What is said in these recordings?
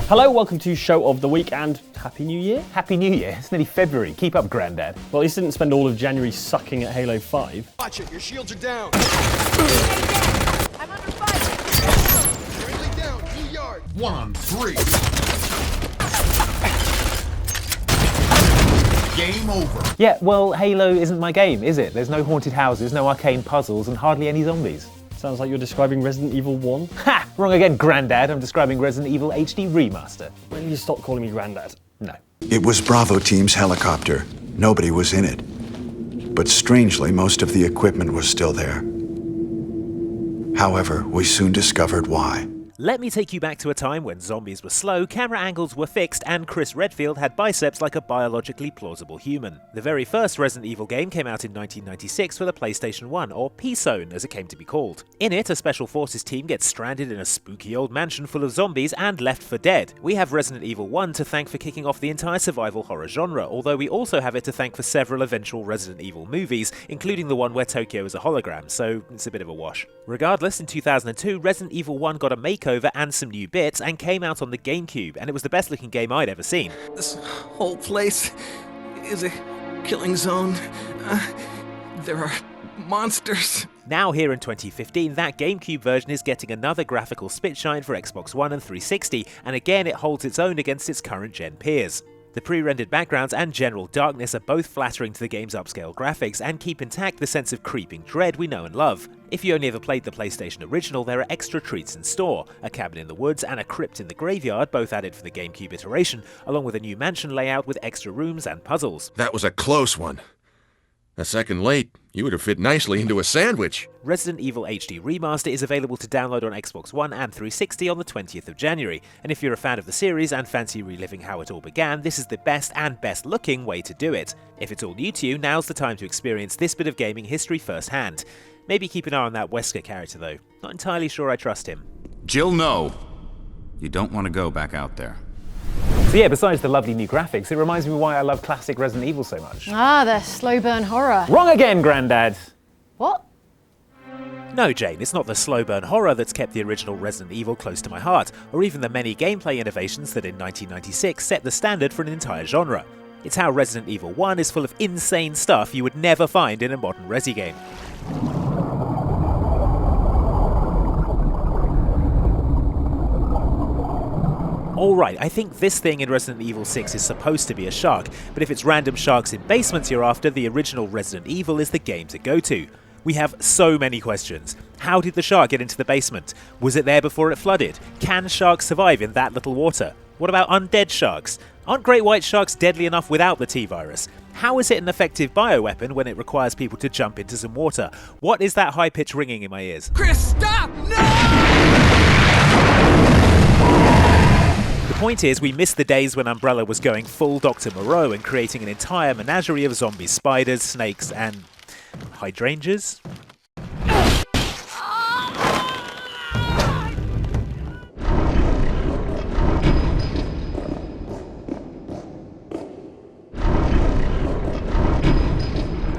Hello, welcome to Show of the Week and Happy New Year. Happy New Year. It's nearly February. Keep up, Grandad. Well, at least didn't spend all of January sucking at Halo 5. Watch it, your shields are down. I'm under fire. Friendly down, 2 yards. 1 on 3. Game over. Yeah, well, Halo isn't my game, is it? There's no haunted houses, no arcane puzzles, and hardly any zombies. Sounds like you're describing Resident Evil 1. Ha! Wrong again, Grandad. I'm describing Resident Evil HD Remaster. When will you stop calling me Grandad? No. It was Bravo Team's helicopter. Nobody was in it. But strangely, most of the equipment was still there. However, we soon discovered why. Let me take you back to a time when zombies were slow, camera angles were fixed, and Chris Redfield had biceps like a biologically plausible human. The very first Resident Evil game came out in 1996 for the PlayStation 1, or P-Zone as it came to be called. In it, a Special Forces team gets stranded in a spooky old mansion full of zombies and left for dead. We have Resident Evil 1 to thank for kicking off the entire survival horror genre, although we also have it to thank for several eventual Resident Evil movies, including the one where Tokyo is a hologram, so it's a bit of a wash. Regardless, in 2002, Resident Evil 1 got a makeover and some new bits and came out on the GameCube, and it was the best looking game I'd ever seen. This whole place is a killing zone. There are monsters. Now here in 2015, that GameCube version is getting another graphical spitshine for Xbox One and 360, and again it holds its own against its current gen peers. The pre-rendered backgrounds and general darkness are both flattering to the game's upscale graphics and keep intact the sense of creeping dread we know and love. If you only ever played the PlayStation original, there are extra treats in store, a cabin in the woods and a crypt in the graveyard, both added for the GameCube iteration, along with a new mansion layout with extra rooms and puzzles. That was a close one. A second late, you would have fit nicely into a sandwich. Resident Evil HD Remaster is available to download on Xbox One and 360 on the 20th of January, and if you're a fan of the series and fancy reliving how it all began, this is the best and best looking way to do it. If it's all new to you, now's the time to experience this bit of gaming history firsthand. Maybe keep an eye on that Wesker character though, not entirely sure I trust him. Jill, no. You don't want to go back out there. So yeah, besides the lovely new graphics, it reminds me why I love classic Resident Evil so much. Ah, the slow burn horror. Wrong again, Grandad! What? No, Jane, it's not the slow burn horror that's kept the original Resident Evil close to my heart, or even the many gameplay innovations that in 1996 set the standard for an entire genre. It's how Resident Evil 1 is full of insane stuff you would never find in a modern Resi game. Alright, I think this thing in Resident Evil 6 is supposed to be a shark, but if it's random sharks in basements you're after, the original Resident Evil is the game to go to. We have so many questions. How did the shark get into the basement? Was it there before it flooded? Can sharks survive in that little water? What about undead sharks? Aren't great white sharks deadly enough without the T-virus? How is it an effective bioweapon when it requires people to jump into some water? What is that high-pitched ringing in my ears? Chris, stop! No! The point is, we missed the days when Umbrella was going full Dr. Moreau and creating an entire menagerie of zombies, spiders, snakes, and hydrangeas?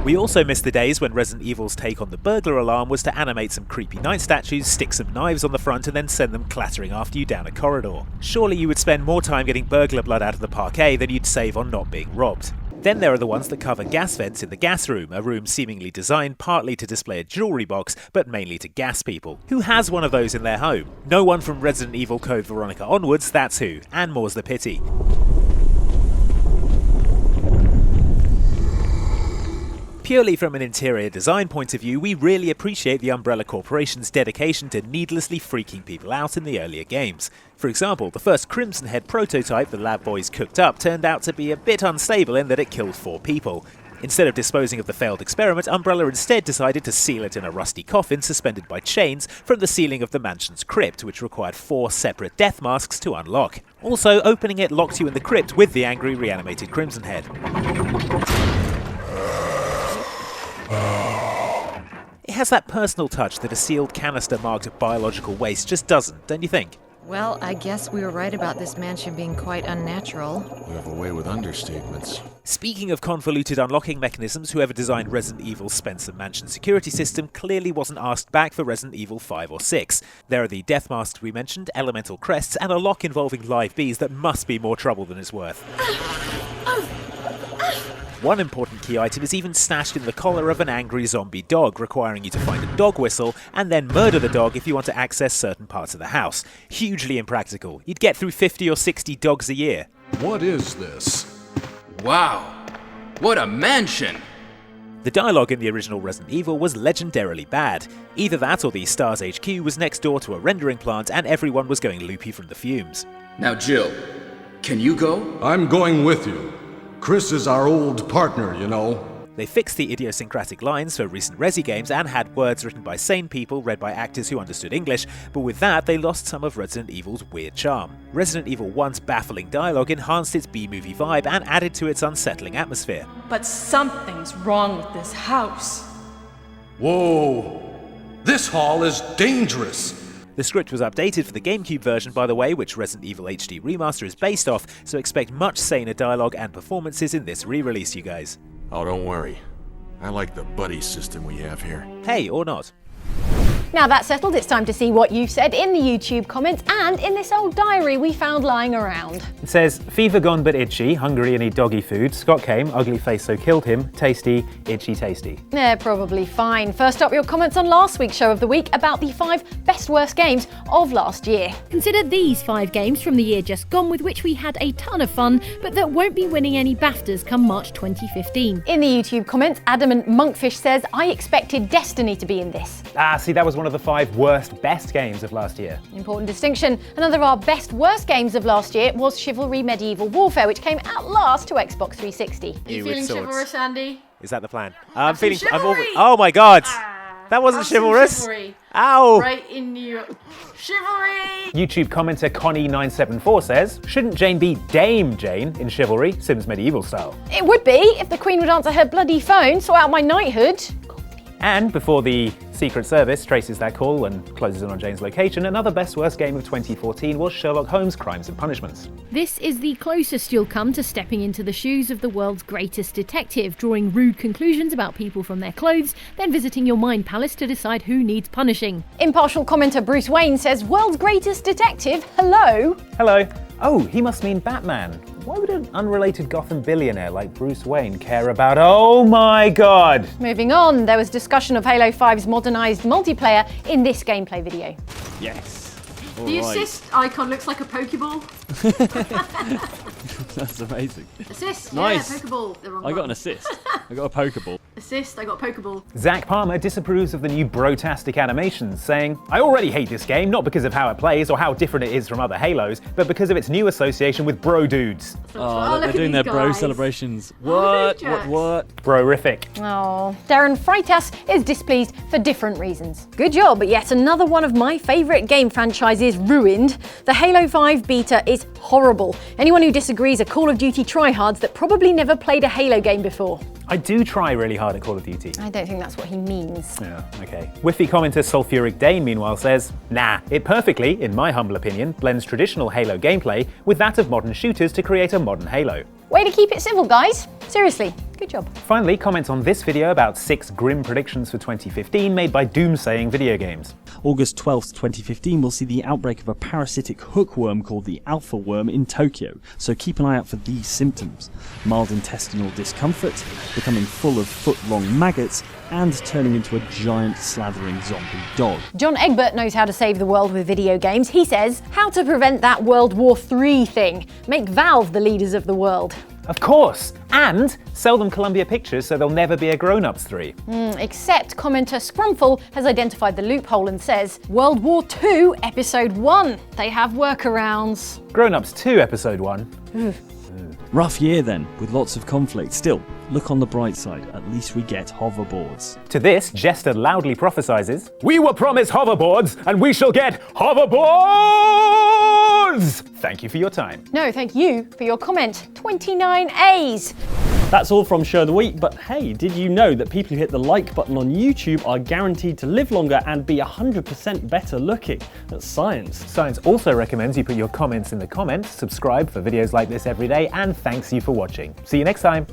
We also missed the days when Resident Evil's take on the burglar alarm was to animate some creepy night statues, stick some knives on the front, and then send them clattering after you down a corridor. Surely you would spend more time getting burglar blood out of the parquet than you'd save on not being robbed. Then there are the ones that cover gas vents in the gas room, a room seemingly designed partly to display a jewellery box, but mainly to gas people. Who has one of those in their home? No one from Resident Evil Code Veronica onwards, that's who, and more's the pity. Purely from an interior design point of view, we really appreciate the Umbrella Corporation's dedication to needlessly freaking people out in the earlier games. For example, the first Crimson Head prototype the lab boys cooked up turned out to be a bit unstable in that it killed 4 people. Instead of disposing of the failed experiment, Umbrella instead decided to seal it in a rusty coffin suspended by chains from the ceiling of the mansion's crypt, which required 4 separate death masks to unlock. Also, opening it locked you in the crypt with the angry reanimated Crimson Head. It has that personal touch that a sealed canister marked biological waste just doesn't, don't you think? Well, I guess we were right about this mansion being quite unnatural. You have a way with understatements. Speaking of convoluted unlocking mechanisms, whoever designed Resident Evil's Spencer Mansion security system clearly wasn't asked back for Resident Evil 5 or 6. There are the death masks we mentioned, elemental crests, and a lock involving live bees that must be more trouble than it's worth. One important key item is even stashed in the collar of an angry zombie dog, requiring you to find a dog whistle and then murder the dog if you want to access certain parts of the house. Hugely impractical. You'd get through 50 or 60 dogs a year. What is this? Wow, what a mansion! The dialogue in the original Resident Evil was legendarily bad. Either that or the STARS HQ was next door to a rendering plant and everyone was going loopy from the fumes. Now, Jill, can you go? I'm going with you. Chris is our old partner, you know. They fixed the idiosyncratic lines for recent Resi games and had words written by sane people read by actors who understood English, but with that they lost some of Resident Evil's weird charm. Resident Evil 1's baffling dialogue enhanced its B-movie vibe and added to its unsettling atmosphere. But something's wrong with this house. Whoa! This hall is dangerous! The script was updated for the GameCube version, by the way, which Resident Evil HD Remaster is based off, so expect much saner dialogue and performances in this re-release, you guys. Oh, don't worry. I like the buddy system we have here. Hey, or not. Now that's settled, it's time to see what you said in the YouTube comments and in this old diary we found lying around. It says, fever gone but itchy, hungry and eat doggy food. Scott came, ugly face so killed him. Tasty, itchy tasty. They're probably fine. First up, your comments on last week's show of the week about the 5 best worst games of last year. Consider these 5 games from the year just gone with which we had a ton of fun, but that won't be winning any BAFTAs come March 2015. In the YouTube comments, Adamant Monkfish says, I expected Destiny to be in this. See, that was one of the 5 worst best games of last year. Important distinction. Another of our best worst games of last year was Chivalry Medieval Warfare, which came out last to Xbox 360. You feeling chivalrous, Andy? Is that the plan? I'm feeling. Oh my god! That wasn't chivalrous. Chivalry. Ow! Right in your chivalry. YouTube commenter Connie974 says, shouldn't Jane be Dame Jane in Chivalry, Sims Medieval style? It would be if the Queen would answer her bloody phone, sort out my knighthood. And before the Secret Service traces that call and closes in on Jane's location, another best worst game of 2014 was Sherlock Holmes Crimes and Punishments. This is the closest you'll come to stepping into the shoes of the world's greatest detective, drawing rude conclusions about people from their clothes, then visiting your mind palace to decide who needs punishing. Impartial commenter Bruce Wayne says, world's greatest detective, hello? Hello. Oh, he must mean Batman. Why would an unrelated Gotham billionaire like Bruce Wayne care about... Oh my god! Moving on, there was discussion of Halo 5's modernised multiplayer in this gameplay video. Yes. The assist icon looks like a Pokeball. That's amazing. Assist, nice. Yeah, Pokeball. The wrong I got one. an assist. I got a Pokeball. Assist, I got Pokeball. Zach Palmer disapproves of the new brotastic animations, saying, I already hate this game, not because of how it plays or how different it is from other Halos, but because of its new association with bro dudes. Oh, they're doing their bro celebrations. What? Brorific. Oh, Darren Freitas is displeased for different reasons. Good job, but yet another one of my favourite game franchises ruined. The Halo 5 beta is horrible. Anyone who disagrees are Call of Duty tryhards that probably never played a Halo game before. I do try really hard at Call of Duty. I don't think that's what he means. Yeah, okay. Whiffy commenter Sulfuric Dane, meanwhile, says, nah, it perfectly, in my humble opinion, blends traditional Halo gameplay with that of modern shooters to create a modern Halo. Way to keep it civil, guys. Seriously, good job. Finally, comments on this video about 6 grim predictions for 2015 made by doomsaying video games. August 12th, 2015 will see the outbreak of a parasitic hookworm called the alpha worm in Tokyo, so keep an eye out for these symptoms. Mild intestinal discomfort, becoming full of foot-long maggots, and turning into a giant slathering zombie dog. John Egbert knows how to save the world with video games. He says, how to prevent that World War III thing. Make Valve the leaders of the world. Of course! And sell them Columbia Pictures so there'll never be a Grown Ups 3. Except commenter Scrumful has identified the loophole and says, World War II Episode 1. They have workarounds. Grown Ups 2 Episode 1. Rough year then, with lots of conflict. Still, look on the bright side, at least we get hoverboards. To this, Jester loudly prophesizes, we were promised hoverboards, and we shall get hoverboards! Thank you for your time. No, thank you for your comment. 29 A's. That's all from Show of the Week, but hey, did you know that people who hit the like button on YouTube are guaranteed to live longer and be 100% better looking? That's science. Science also recommends you put your comments in the comments, subscribe for videos like this every day, and thanks you for watching. See you next time.